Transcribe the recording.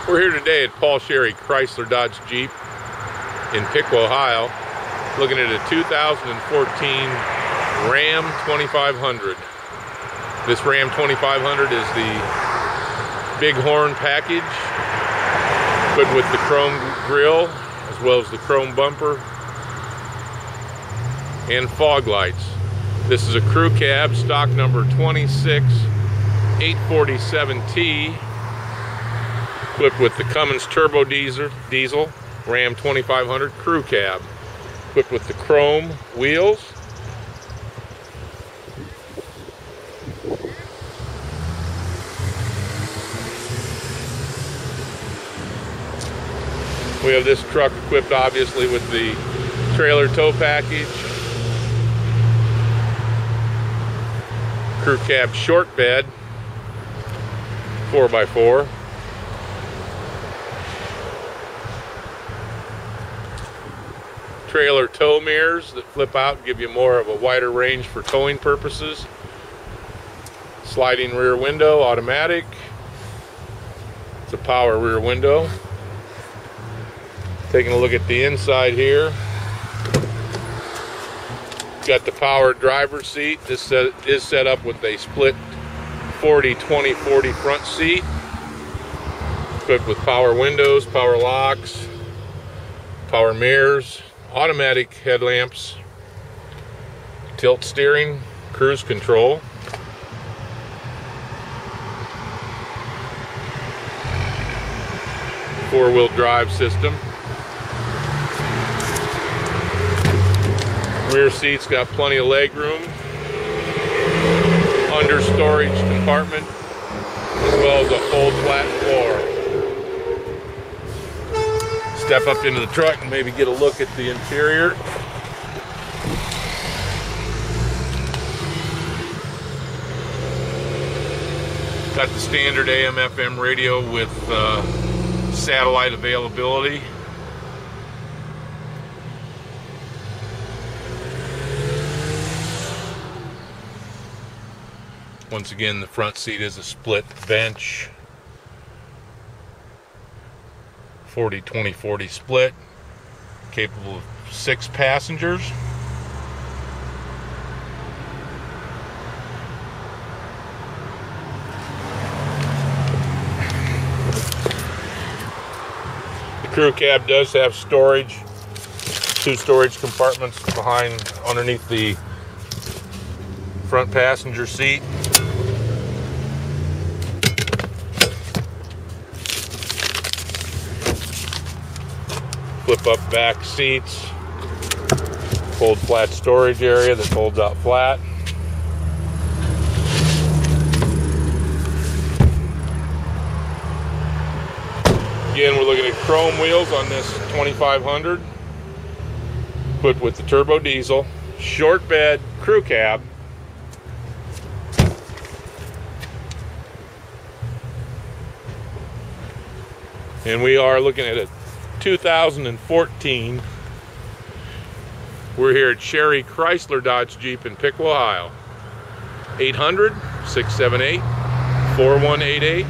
We're here today at Paul Sherry Chrysler Dodge Jeep in Piqua, Ohio, looking at a 2014 Ram 2500. This Ram 2500 is the Bighorn package, equipped with the chrome grille as well as the chrome bumper and fog lights. This is a crew cab, stock number 26847T, equipped with the Cummins turbo diesel Ram 2500 crew cab, equipped with the chrome wheels, we have this truck equipped obviously with the trailer tow package, crew cab short bed 4x4, trailer tow mirrors that flip out and give you more of a wider range for towing purposes, sliding rear window, automatic. It's a power rear window. Taking a look at the inside here, got the power driver's seat. This is set up with a split 40-20-40 front seat, equipped with power windows, power locks, power mirrors, automatic headlamps, tilt steering, cruise control, four-wheel drive system. Rear seats got plenty of leg room, under storage compartment, as well as a full flat floor. Step up into the truck and maybe get a look at the interior. Got the standard AM/FM radio with satellite availability. Once again, the front seat is a split bench, 40-20-40 split, capable of 6 passengers. The crew cab does have storage, 2 storage compartments underneath the front passenger seat. Flip up back seats, fold flat storage area that folds out flat. Again, we're looking at chrome wheels on this 2500, equipped with the turbo diesel, short bed crew cab. And we are looking at a 2014. We're here at Sherry Chrysler Dodge Jeep in Piqua, Ohio. 800-678-4188.